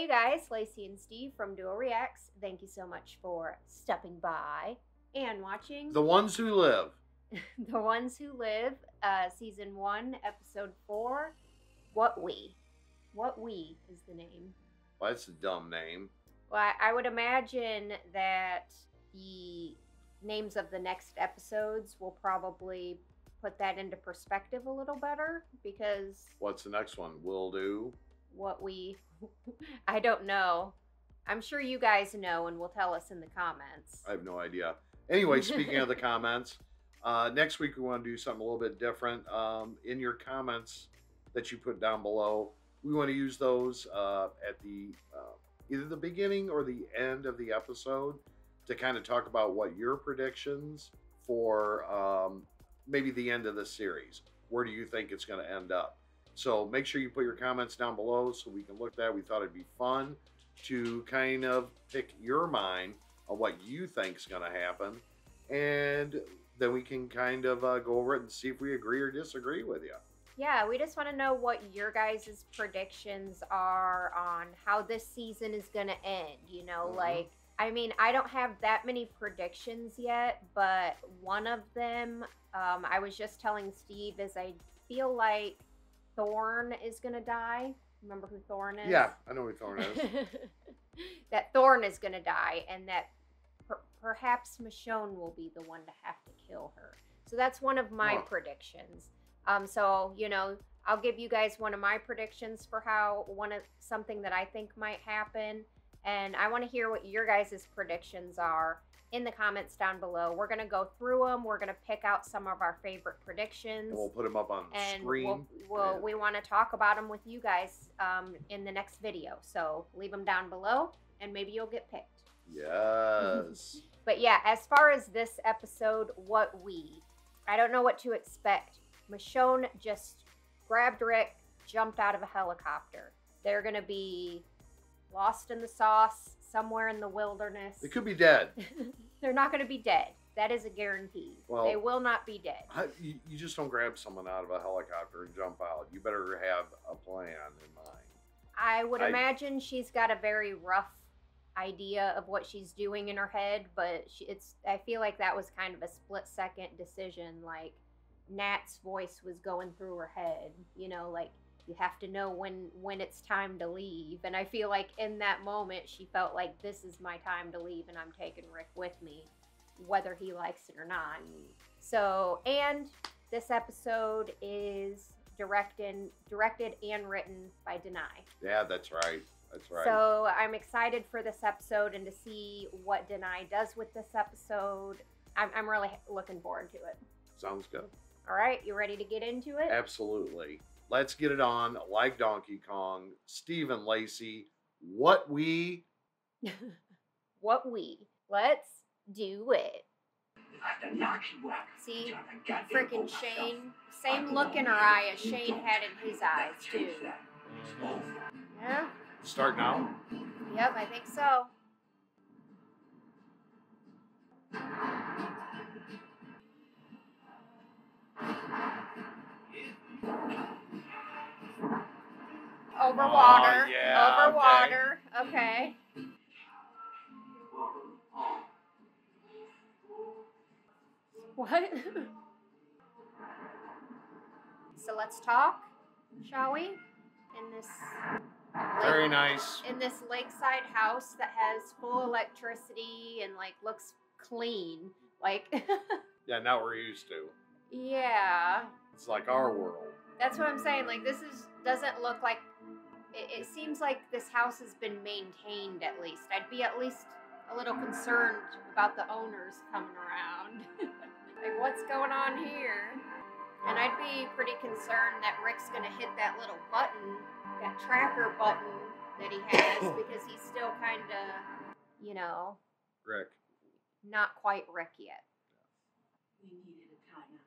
Hey guys, Lacey and Steve from Duo Reacts. Thank you so much for stopping by and watching The Ones Who Live. The Ones Who Live, Season 1, Episode 4, What We. What We is the name. Well, that's a dumb name. Well, I would imagine that the names of the next episodes will probably put that into perspective a little better, because... What's the next one? Will do? What we... I don't know. I'm sure you guys know and will tell us in the comments. I have no idea. Anyway, speaking of the comments, next week we want to do something a little bit different. In your comments that you put down below, we want to use those at the either the beginning or the end of the episode to kind of talk about what your predictions for maybe the end of the series. Where do you think it's going to end up? So make sure you put your comments down below so we can look at that. We thought it'd be fun to kind of pick your mind on what you think is going to happen. And then we can kind of go over it and see if we agree or disagree with you. Yeah, we just want to know what your guys' predictions are on how this season is going to end. You know, like, I mean, I don't have that many predictions yet, but one of them, I was just telling Steve, is I feel like Thorn is going to die. Remember who Thorn is? Yeah, I know who Thorn is. That Thorn is going to die, and that perhaps Michonne will be the one to have to kill her. So that's one of my predictions. So, you know, I'll give you guys one of my predictions for how something that I think might happen. And I want to hear what your guys' predictions are in the comments down below. We're going to go through them. We're going to pick out some of our favorite predictions. And we'll put them up on the screen. We want to talk about them with you guys in the next video. So leave them down below and maybe you'll get picked. Yes. But yeah, as far as this episode, I don't know what to expect. Michonne just grabbed Rick, jumped out of a helicopter. They're going to be lost in the sauce somewhere in the wilderness. They could be dead. They're not going to be dead. That is a guarantee. Well, they will not be dead. You just don't grab someone out of a helicopter and jump out. You better have a plan in mind. I would imagine she's got a very rough idea of what she's doing in her head, but I feel like that was kind of a split-second decision. Like, Nat's voice was going through her head, you know, like, you have to know when it's time to leave. And I feel like in that moment, she felt like, this is my time to leave and I'm taking Rick with me, whether he likes it or not. So, and this episode is directed and written by Denai. Yeah, that's right. That's right. So I'm excited for this episode and to see what Denai does with this episode. I'm really looking forward to it. Sounds good. All right, you ready to get into it? Absolutely. Let's get it on, like Donkey Kong. Steve and Lacey, what we... What we. Let's do it. See, freaking Shane. Same look in her eye as Shane had in his eyes, too. Yeah? Start now? Yep, I think so. Over water. Yeah, over water. Okay. What? So let's talk, shall we? In this very nice. In this lakeside house that has full electricity and like looks clean. Like yeah, not we're used to. Yeah. It's like our world. That's what I'm saying. Like, doesn't look like... It seems like this house has been maintained, at least. I'd be at least a little concerned about the owners coming around. Like, what's going on here? And I'd be pretty concerned that Rick's going to hit that little button, that tracker button that he has, because he's still kind of, you know... Rick. Not quite Rick yet. We needed a timeout.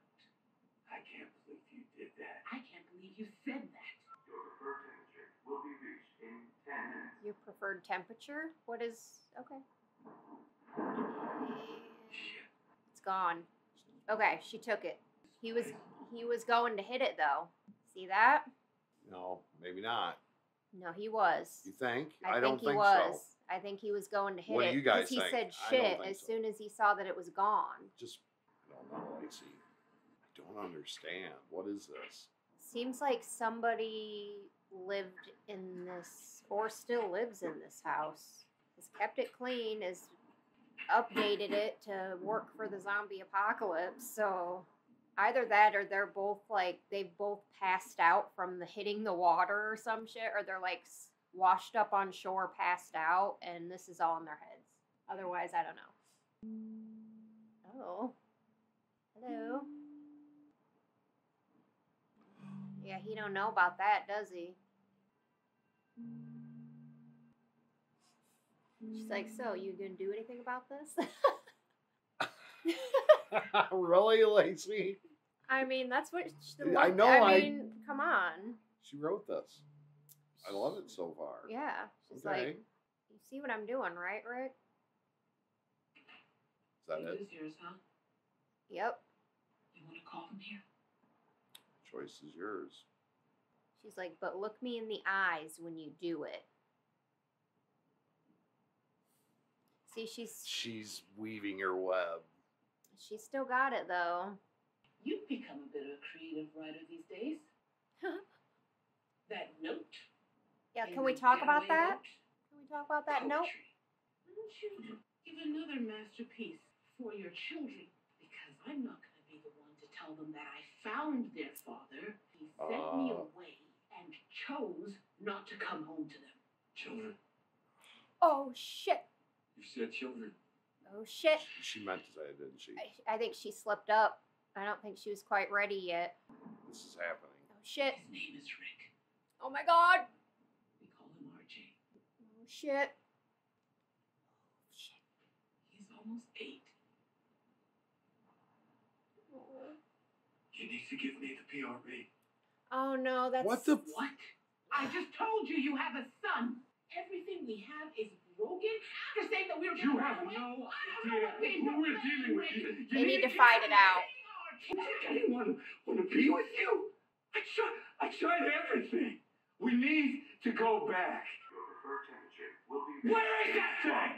I can't believe you did that. I can't believe you said that. Your preferred temperature will be reached in 10 minutes. Your preferred temperature? What is... Okay. Shit. It's gone. Okay, she took it. He was going to hit it, though. See that? No, maybe not. No, he was. You think? I don't he think was. so. I think he was going to hit What do it. you guys he think? said I don't shit think as so. soon as he saw that it was gone. Just, I don't know, Lacey. I don't understand. What is this? Seems like somebody lived in this, or still lives in this house. Has kept it clean, has updated it to work for the zombie apocalypse. So either that, or they're both like, they've both passed out from the hitting the water or some shit, or they're like washed up on shore, passed out, and this is all in their heads. Otherwise, I don't know. Oh. Hello. Yeah, he don't know about that, does he? She's like, so you gonna do anything about this? Really, Lacey? I mean, that's what I know. I mean, come on. She wrote this. I love it so far. Yeah, she's Okay. like, you see what I'm doing, right, Rick? Is that it? This is yours, huh? Yep. You want to call them here? Choice is yours. She's like, but look me in the eyes when you do it. See, She's weaving her web. She's still got it though. You've become a bit of a creative writer these days. That note. Yeah, in can we the talk about getaway that? note, Can we talk about that note? poetry. Why don't you give another masterpiece for your children? Because I'm not going to be the one to tell them that I found their father. He sent me away and chose not to come home to them. Children. Oh shit. You said children. Oh shit. She meant to say it, didn't she? I think she slipped up. I don't think she was quite ready yet. This is happening. Oh shit. His name is Rick. Oh my god. We call him RJ. Oh shit. Shit. He's almost 8. Oh. You need to give me the PRB. Oh no, that's What the? What? I just told you you have a son. Everything we have is broken. You're saying that we're You gonna have run away? no I don't know what idea who we're dealing with. You They need to fight it out. I didn't want to be with you. I tried everything. We need to go back. Your preferred temperature will be Where is that thing?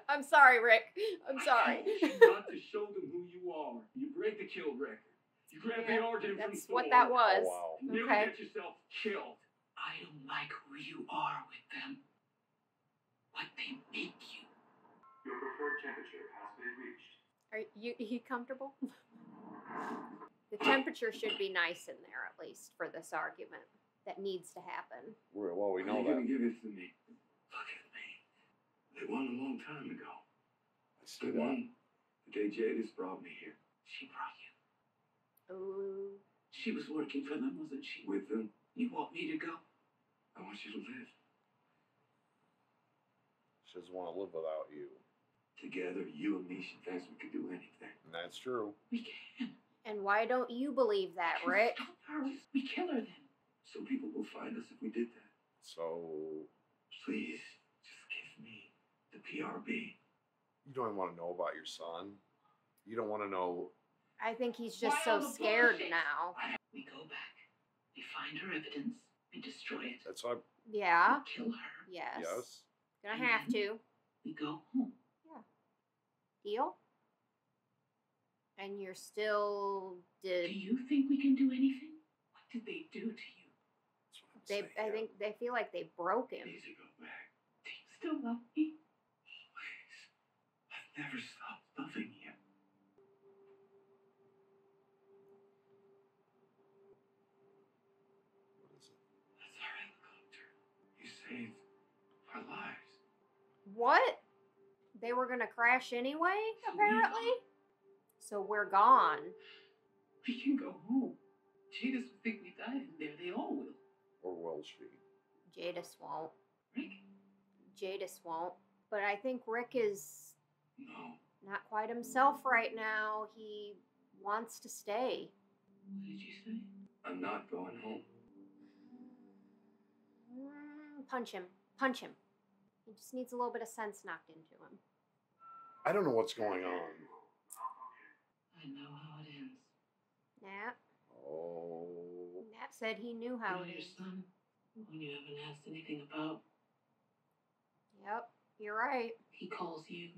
I'm sorry, Rick. I'm sorry. I told you not to show them who you are. You break the kill record. You grab Yeah, the origin from That's Thor. what that was. Oh, wow. You nearly Okay. get yourself killed. I don't like who you are with them. What they make you. Your preferred temperature has been reached. Are you comfortable? The temperature should be nice in there, at least, for this argument. That needs to happen. Well, we know You're that. gonna give it to me. Look at me. They won a long time ago. I see They that. won the day Jadis brought me here. She brought you. Ooh. She was working for them, wasn't she? With them, You want me to go? I want you to live. She doesn't want to live without you. Together, you and me, she thinks we could do anything. And that's true. We can. And why don't you believe that, Rick? Stop her. We kill her then. So people will find us if we did that. So, Please, just give me the PRB. you don't even want to know about your son? You don't want to know. I think he's just Why all so the scared bullshit? now. We go back. We find her evidence. We destroy it. That's why. Yeah. We kill her. Yes. Yes. Gonna have to. We go home. Deal? And you're still Do you think we can do anything? What did they do to you? That's what I'm they saying. I think they feel like they broke him. Need to go back. Do you still love me? Always. I've never stopped loving you. What is it? That's our helicopter. You saved our lives. What? They were gonna crash anyway, So we apparently? So we're gone. We can go home. Jadis will think we died in there. They all will. Or will she? Jadis won't. Rick? Jadis won't. But I think Rick is No. not quite himself right now. He wants to stay. What did you say? I'm not going home. Punch him. Punch him. He just needs a little bit of sense knocked into him. I don't know what's going on. I know how it ends. Nat. Oh. Nat said he knew how it Your is. son, when you haven't asked anything about. Yep, you're right. He calls you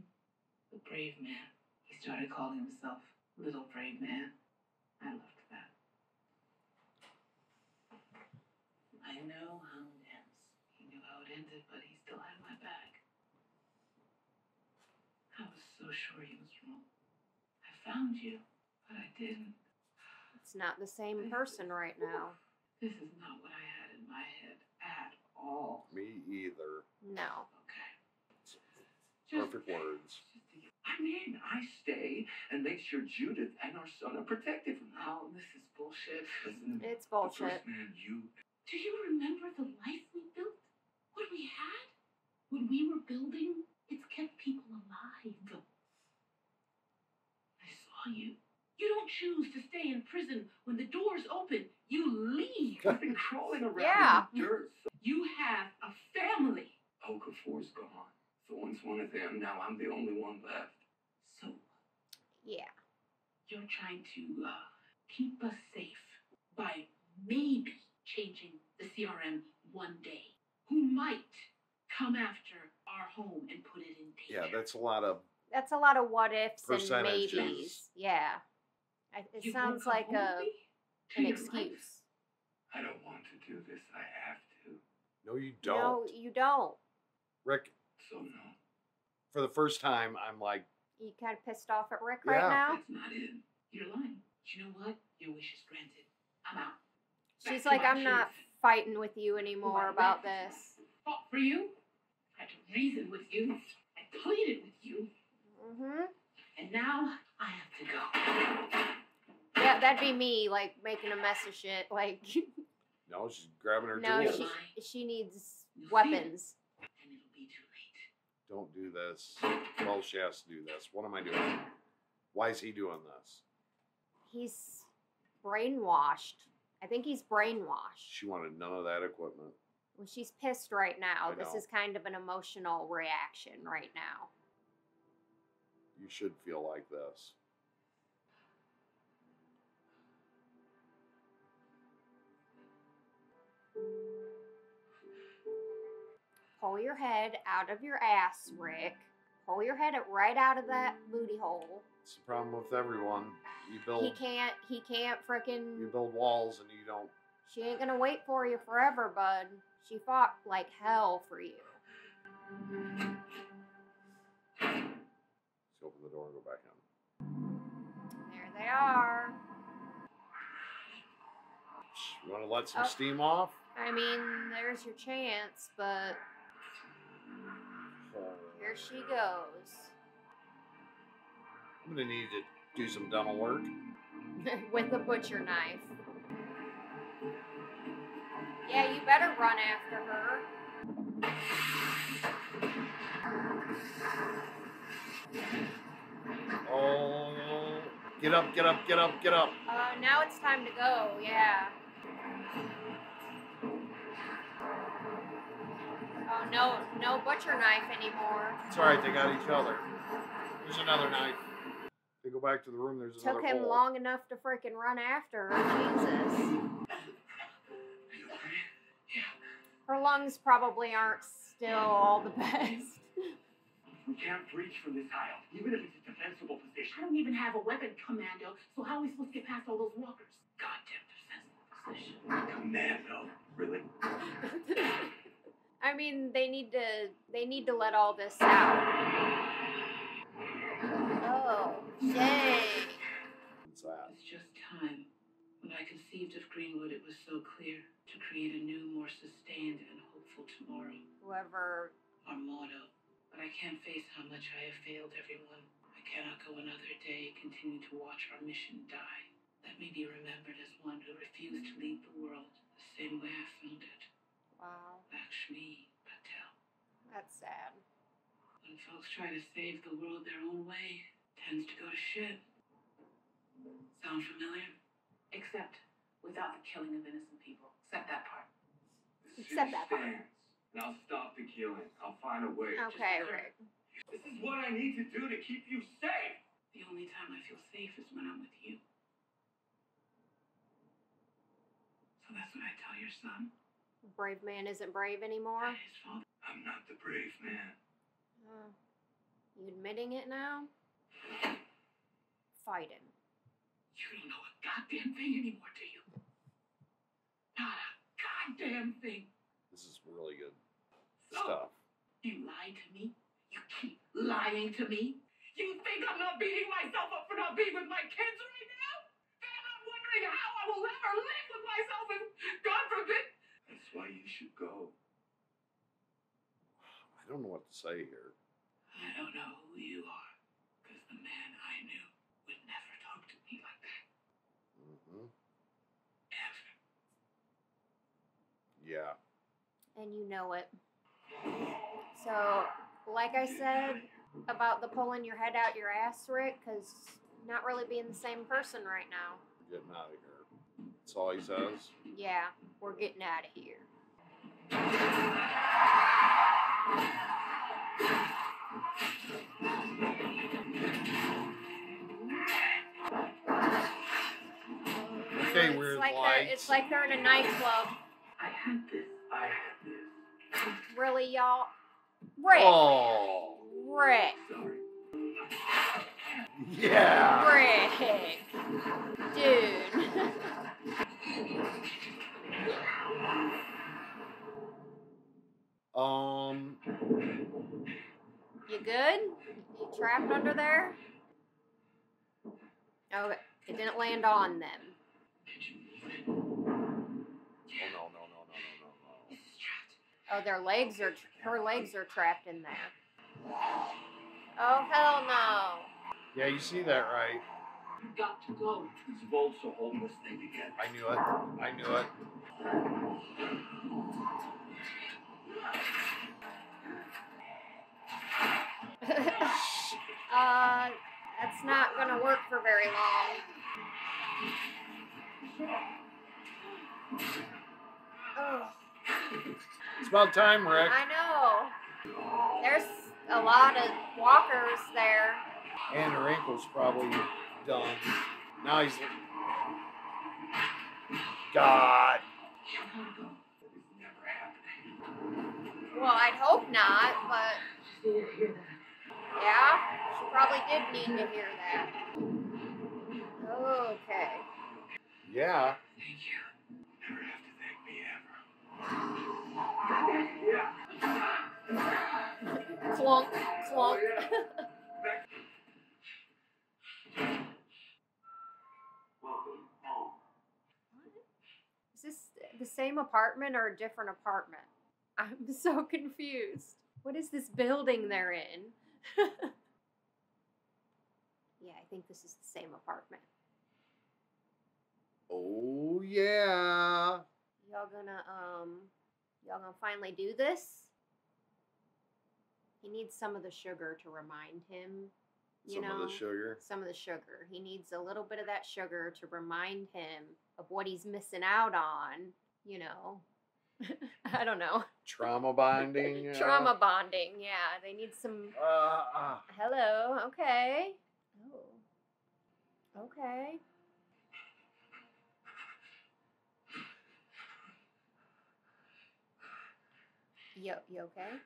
the brave man. He started calling himself Little Brave Man. I loved that. I know how it ends. He knew how it ended, but he still had my back. I was so sure he was wrong. I found you, but I didn't. It's not the same person right now. This is not what I had in my head at all. Me either. No. Okay. Perfect words. I mean, I stay and make sure Judith and our son are protected from that. Oh, this is bullshit. Listen, It's the bullshit. first man you... Do you remember the life we built? What we had? When we were building, it's kept people alive. I saw you. You don't choose to stay in prison when the doors open. You leave. I've been crawling around Yeah. in the dirt. You have a family. Okafor's gone. Thorne's one of them. Now I'm the only one left. So Yeah. you're trying to keep us safe by maybe changing the CRM one day. Who might come after our home and put it in danger. Yeah, that's a lot of. That's a lot of what ifs and Percentages. maybes. Yeah. It You sounds won't like come home with me to an your excuse. life? I don't want to do this. I have to. No, you don't. No, you don't. Rick, So no. for the first time, I'm like, You kind of pissed off at Rick Yeah. right now? That's not it. You're lying. But you know what? Your wish is granted. I'm out. Back She's to like, my I'm not kids. fighting with you anymore Who I about went this. Fought for you. Tried to reason with you. I pleaded with you. Mm-hmm. And now I have to go. Yeah, that'd be me, like, making a mess of shit. Like, no, she's grabbing her no, jewels. she needs You'll see weapons. it, and it'll be too late. Don't do this. Well, she has to do this. What am I doing? Why is he doing this? He's brainwashed. I think he's brainwashed. She wanted none of that equipment. Well, she's pissed right now. I This know. is kind of an emotional reaction right now. You should feel like this. Pull your head out of your ass, Rick. Pull your head right out of that booty hole. It's the problem with everyone. You He build can't frickin'. you build walls and you don't. She ain't gonna wait for you forever, bud. She fought like hell for you. Let's open the door and go back in. There they are. You want to let some Oh. steam off? I mean, there's your chance, but Oh. here she goes. I'm gonna need to do some dental work. With a butcher knife. Yeah, you better run after her. Oh, get up, get up, get up, get up. Now it's time to go, yeah. Oh, no butcher knife anymore. It's alright, they got each other. There's another knife. They go back to the room, there's another Took him hole. long enough to freaking run after her, Jesus. Her lungs probably aren't still all the best. We can't breach from this aisle, even if it's a defensible I position. don't even have a weapon, Commando, so how are we supposed to get past all those walkers? Goddamn defensible position. Commando, really? I mean, they need to let all this out. Oh, dang. What's that? It's just time. When I conceived of Greenwood, it was so clear to create a new, more sustained and hopeful tomorrow. Whoever. Our motto. But I can't face how much I have failed everyone. I cannot go another day, continue to watch our mission die. Let me be remembered as one who refused to leave the world the same way I found it. Wow, Lakshmi Patel. that's sad. When folks try to save the world their own way, it tends to go to shit. Sound familiar? Except without the killing of innocent people. Except that part. The Except city that part. stands, and I'll stop the killing. I'll find a way. Okay, Rick. This is what I need to do to keep you safe. The only time I feel safe is when I'm with you. So that's That's what I tell your son. Brave man isn't brave anymore. His father. I'm not the brave man. You admitting it now? Fight him. You don't know a goddamn thing anymore, do you? Not a goddamn thing. This is really good So, stuff. you lied to me? You keep lying to me? You think I'm not beating myself up for not being with my kids right now? That I'm not wondering how I will ever live with myself and God forbid. That's why you should go. I don't know what to say here. I don't know who you are, because the man I knew would never talk to me like that. Mm-hmm. Ever. Yeah. And you know it. So, like I said about the pulling your head out your ass, Rick, because not really being the same person right now. We're getting out of here. That's all he says. Yeah, we're getting out of here. Okay, weird lights. It's like they're in a nightclub. I had this. Really, y'all? Rick! Oh. Rick! Sorry. Yeah. Rick! Dude. You good? You trapped under there? Okay, it didn't land on them. Oh, no. Oh, her legs are trapped in there. Oh, hell no. Yeah, you see that right. You got to go. These bolts are holding this thing together. I knew it. That's not gonna work for very long. Oh. It's about time, Rick. I know. There's a lot of walkers there. And her ankle's probably done. Now he's... God. You gotta go. That is never happening. Well, I'd hope not, but She needed to hear that. yeah, she probably did need to hear that. Okay. Yeah. Thank you. Never have to thank me ever. Clunk, clunk. Welcome home. Is this the same apartment or a different apartment? I'm so confused. What is this building they're in? Yeah, I think this is the same apartment. Oh, yeah. Y'all gonna finally do this? He needs some of the sugar to remind him, you know. Some of the sugar. Some of the sugar. He needs a little bit of that sugar to remind him of what he's missing out on, you know. I don't know. Trauma bonding. Trauma bonding, yeah. They need some... Hello, okay. Oh. Okay. You okay?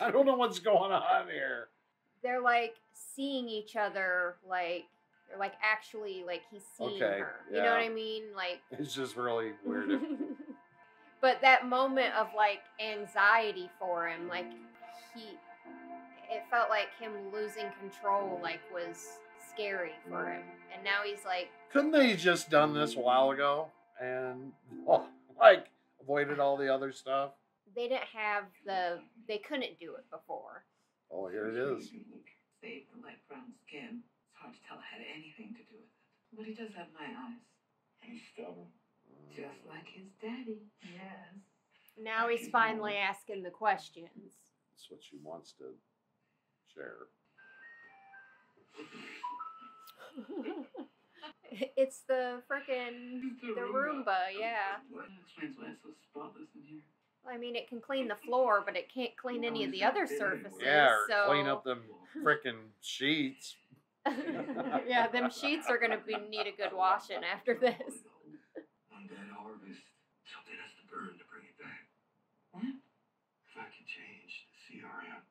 I don't know what's going on here. They're like seeing each other, like they're like actually like he's seeing her. You know yeah. what I mean? Like It's just really weird. but that moment of like anxiety for him, like it felt like him losing control, like was scary for him. And now he's like, Couldn't they just done this a while ago and like avoided all the other stuff? they couldn't do it before. Oh, here it is. Save the light brown skin. It's hard to tell it had anything to do with it. But he does have my eyes. He's stubborn. Just like his daddy. Yes. Now he's finally asking the questions. That's what she wants to share. It's the frickin' the Roomba, yeah. That explains why it's so spotless in here. I mean, it can clean the floor, but it can't clean any of the other surfaces. Yeah, or so... clean up them frickin' sheets. Yeah, them sheets are gonna need a good washing after this. On that harvest, something has to burn to bring it back. What? If I can change the CRM,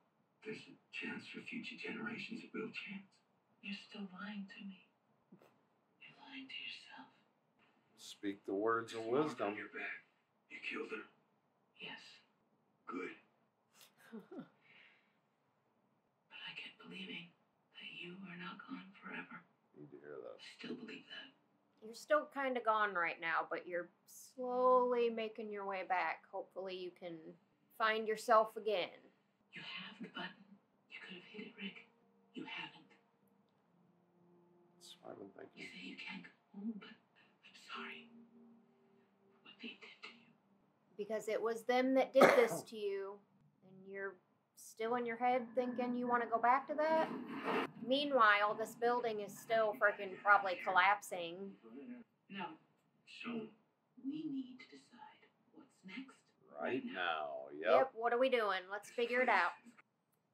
there's a chance for future generations, a real chance. You're still lying to me. You're lying to yourself. Speak the words of There's mark wisdom. on your back. You killed her. Yes, Good. but I kept believing that you are not gone forever. Need to hear I this. still believe that. You're still kind of gone right now, but you're slowly making your way back. Hopefully you can find yourself again. You have the button. You could have hit it, Rick. You haven't. That's what I've been You thinking. say you can't go home, but I'm sorry for what they did to you. Because it was them that did this to you, and you're still in your head thinking you want to go back to that? Meanwhile, this building is still freaking probably collapsing. No, So, we need to decide what's next. Right now. Yep, Yep. what are we doing? Let's figure it out.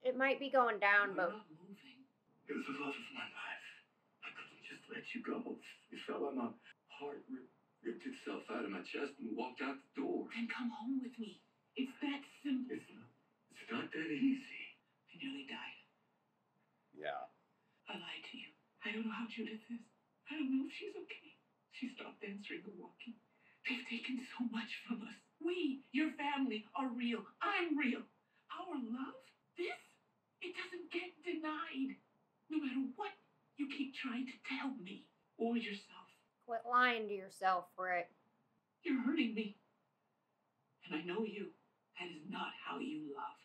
It might be going down, We're but not moving. it was the love of my life. I couldn't just let you go. It felt like my heart ripped itself out of my chest and walked out the door. Then come home with me. It's that simple. It's not that easy. I nearly died. Yeah. I lied to you. I don't know how Judith is. I don't know if she's okay. She stopped answering or walking. They've taken so much from us. We, your family, are real. I'm real. Our love, this, it doesn't get denied. No matter what you keep trying to tell me or yourself. quit lying to yourself, Rick. You're hurting me. And I know you. That is not how you love.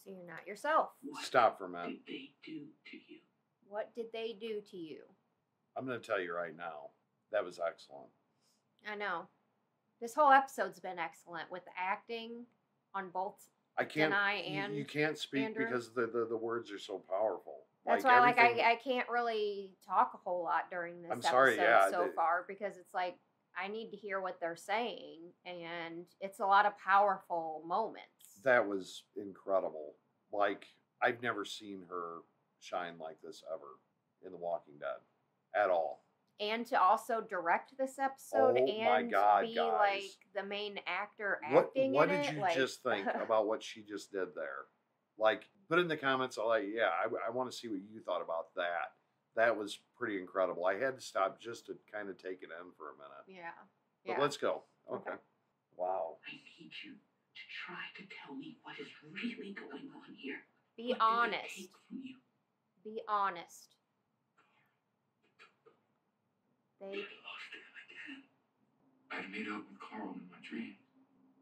So you're not yourself. What Stop for a minute. did they do to you? What did they do to you? I'm going to tell you right now. That was excellent. I know. This whole episode's been excellent with the acting on both. I can't. Denai You, and you can't speak Andrew. because the words are so powerful. That's why, everything- I can't really talk a whole lot during this I'm sorry, episode yeah, so far because it's like I need to hear what they're saying, and it's a lot of powerful moments. That was incredible. Like, I've never seen her shine like this ever in The Walking Dead at all. And to also direct this episode Oh my and God, be guys. like the main actor What acting what in did it. you like, just think about what she just did there? Like, put in the comments. I want to see what you thought about that. That was pretty incredible. I had to stop just to kind of take it in for a minute. Yeah. But Yeah. let's go. Okay. Wow. I need you to try to tell me what is really going on here. Be What did they honest. take from you? Be honest. I They lost him again. I'd meet up with Carl in my dreams.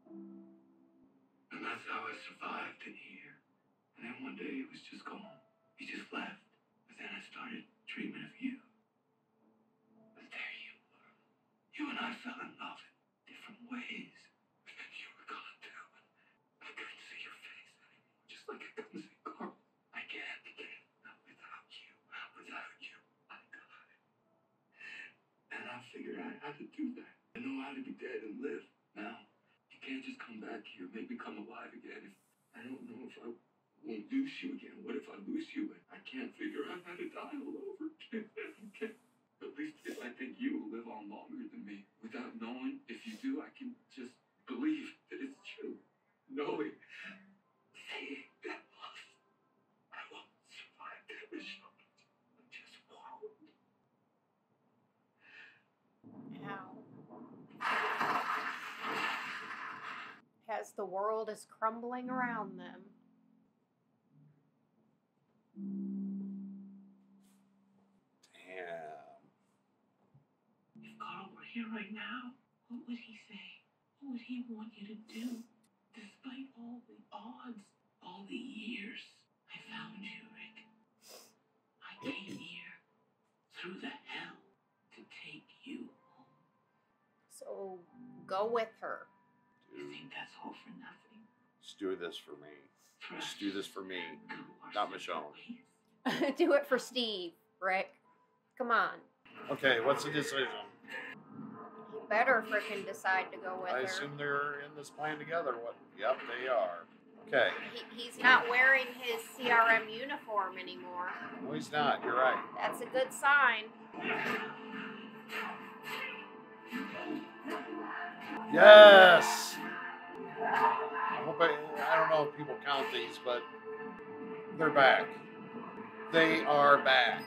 And that's how I survived in here. And then one day he was just gone. He just left. But then I started dreaming of you. And there you were. You and I fell in love in different ways. You were gone too. I couldn't see your face anymore. Just like I couldn't see Carl. I can't. Without you. Without you. I died. And I figured out how to do that. I know how to be dead and live. Now, you can't just come back here, make me come alive again. I don't know if I won't lose you again. What if I lose you and I can't figure out how to die all over again? At least if I think you will live on longer than me. Without knowing, if you do, I can just believe that it's true. Knowing, seeing that love, I won't survive that mission. I just won't. as the world is crumbling around them. Damn. If Carl were here right now, what would he say? What would he want you to do? Despite all the odds, all the years, I found you, Rick. I came here through the hell to take you home. So go with her. You think that's all for nothing? Just do this for me. For Just us do this for me, to go our not separate Michonne. ways? Do it for Steve, Rick. Come on. Okay, what's the decision? You better frickin' decide to go with I her. assume they're in this plan together. What? Yep, they are. Okay. He's not wearing his CRM uniform anymore. No, he's not. You're right. That's a good sign. Yes. I hope I don't know if people count these, but they're back. They are back.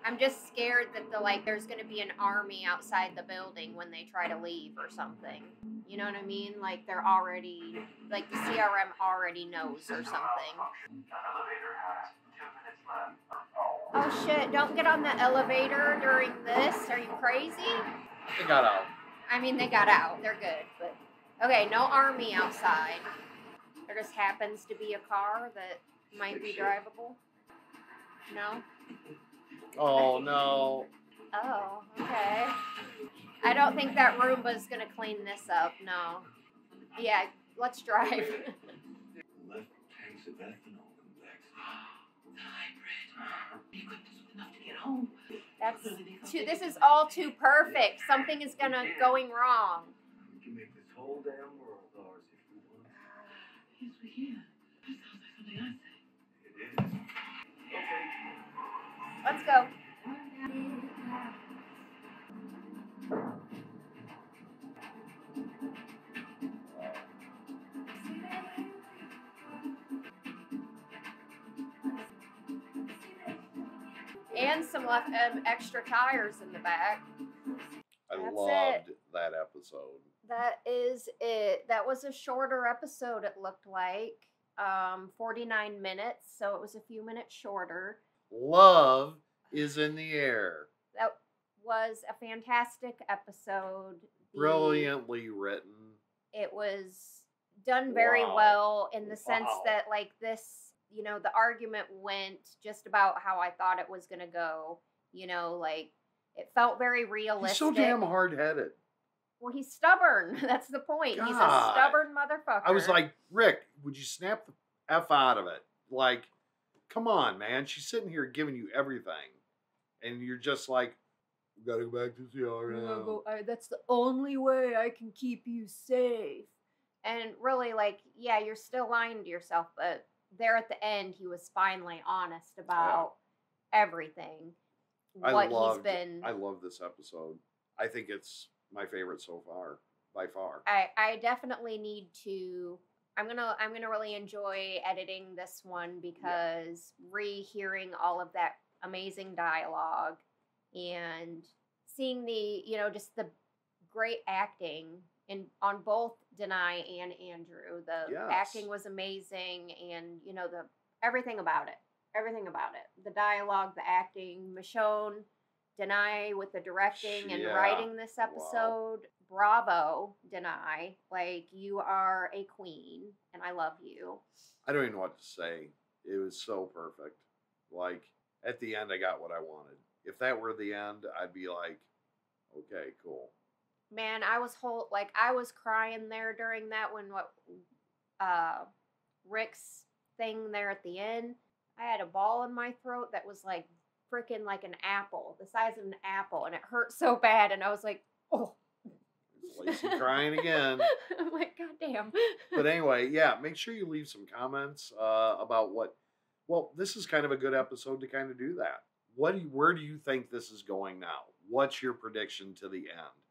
I'm just scared that there's gonna be an army outside the building when they try to leave or something. You know what I mean? Like they're already, like the CRM already knows or something. Elevator has 2 minutes left. Oh shit, don't get on the elevator during this. Are you crazy? They got out. I mean, they got out. They're good, but okay, no army outside. There just happens to be a car that might be drivable. No? Oh no. Oh, okay. I don't think that Roomba's gonna clean this up, no. Yeah, let's drive. Left tanks of ethanol complex. The hybrid. You could do enough to get home. This is all too perfect. Something is going wrong. We can make this whole damn world ours if we want. Yes, we can. That sounds like something I say. It is. Okay. Let's go. And some extra tires in the back. I That's loved that episode. That is it. That was a shorter episode, it looked like. 49 minutes, so it was a few minutes shorter. Love is in the air. That was a fantastic episode. Brilliantly written. It was done very well in the sense that, like, this, you know, the argument went just about how I thought it was going to go. You know, like, it felt very realistic. He's so damn hard-headed. Well, he's stubborn. That's the point. God. He's a stubborn motherfucker. I was like, Rick, would you snap the F out of it? Like, come on, man. She's sitting here giving you everything. And you're just like, we gotta go back to CRM. That's the only way I can keep you safe. And really, like, yeah, you're still lying to yourself, but there at the end, he was finally honest about everything. I love this episode. I think it's my favorite so far, by far. I definitely need to. I'm gonna really enjoy editing this one because rehearing all of that amazing dialogue and seeing the, you know, just the great acting on both Denai and Andrew. The acting was amazing, and you know, everything about it. The dialogue, the acting, Michonne, Denai with the directing and writing this episode. Wow. Bravo, Denai. Like, you are a queen, and I love you. I don't even know what to say. It was so perfect. Like, at the end, I got what I wanted. If that were the end, I'd be like, okay, cool. Man, I was crying there during that when Rick's thing there at the end. I had a ball in my throat that was like freaking like an apple, the size of an apple, and it hurt so bad, and I was like, oh. Lacey crying again. I'm like, God damn. But anyway, yeah, make sure you leave some comments about this is kind of a good episode to kind of do that. Where do you think this is going now? What's your prediction to the end?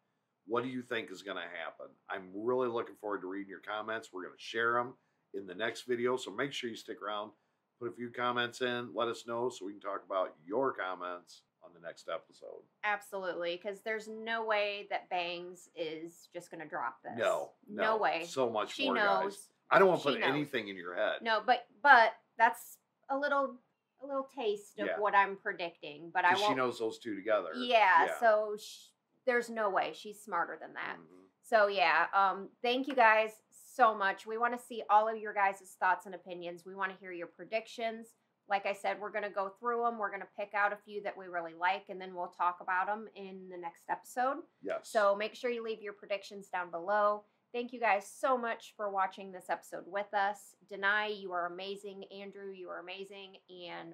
What do you think is going to happen? I'm really looking forward to reading your comments. We're going to share them in the next video, so make sure you stick around. Put a few comments in. Let us know so we can talk about your comments on the next episode. Absolutely, because there's no way that Bangs is just going to drop this. No way. So much she more, knows. Guys. I don't want to put anything in your head. No, but that's a little taste of what I'm predicting. But I won't. She knows those two together. Yeah. So there's no way she's smarter than that. Mm-hmm. So yeah. Thank you guys so much. We want to see all of your guys' thoughts and opinions. We want to hear your predictions. Like I said, we're going to go through them. We're going to pick out a few that we really like, and then we'll talk about them in the next episode. Yes. So make sure you leave your predictions down below. Thank you guys so much for watching this episode with us. Denai, you are amazing. Andrew, you are amazing. And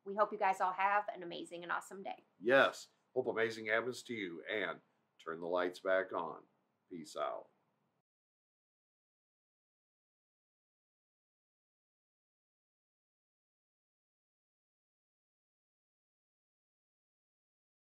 we hope you guys all have an amazing and awesome day. Yes. Hope amazing happens to you, and turn the lights back on. Peace out.